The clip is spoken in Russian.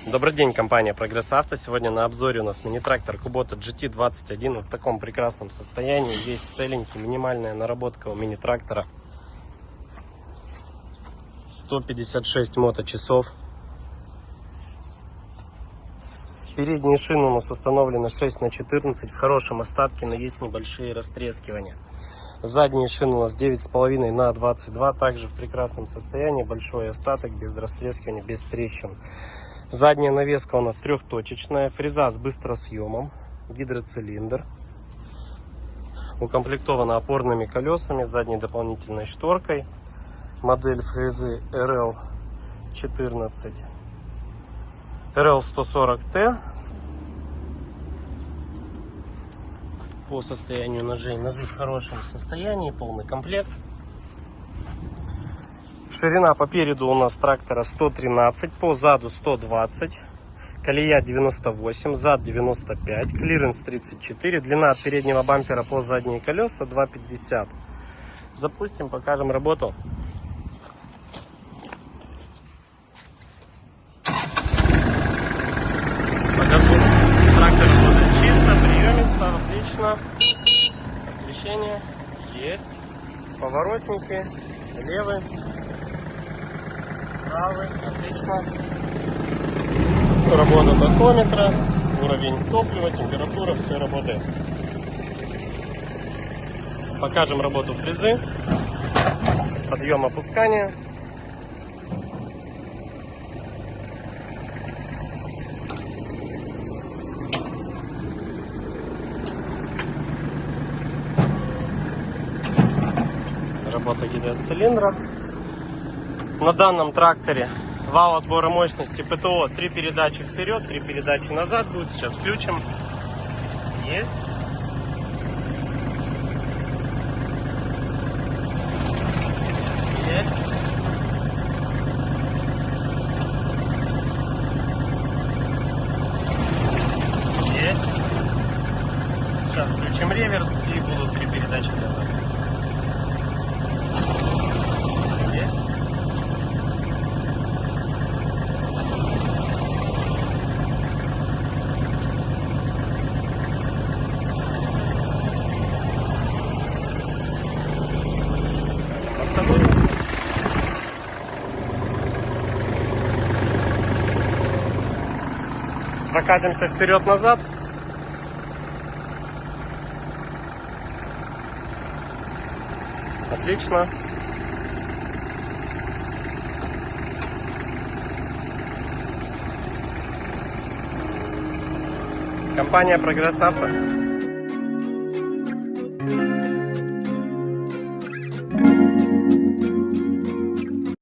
Добрый день, компания Прогресс Авто. Сегодня на обзоре у нас мини-трактор Kubota GT21 вот в таком прекрасном состоянии. Весь целенький, минимальная наработка у мини-трактора. 156 моточасов. Передние шины у нас установлены 6х14 в хорошем остатке, но есть небольшие растрескивания. Задние шины у нас 9,5 на 22, также в прекрасном состоянии, большой остаток, без растрескивания, без трещин. Задняя навеска у нас трехточечная, фреза с быстросъемом, гидроцилиндр. Укомплектована опорными колесами, задней дополнительной шторкой. Модель фрезы RL14, RL140T. По состоянию ножей, ножи в хорошем состоянии, полный комплект. Ширина по переду у нас трактора 113, по заду 120, колея 98, зад 95, клиренс 34, длина от переднего бампера по задние колеса 2,50. Запустим, покажем работу. Трактор работает чисто, приемисто, отлично. Освещение есть, поворотники левый, правый, отлично. Работа тахометра, уровень топлива, температура, все работает. Покажем работу фрезы, подъем, опускание. Работа гидроцилиндра. На данном тракторе вал отбора мощности ПТО 3 передачи вперед, 3 передачи назад будет. Сейчас включим. Есть. Есть. Есть. Сейчас включим реверс и будут 3 передачи назад. Есть. Прокатимся вперед-назад. Отлично. Компания Прогресс Авто.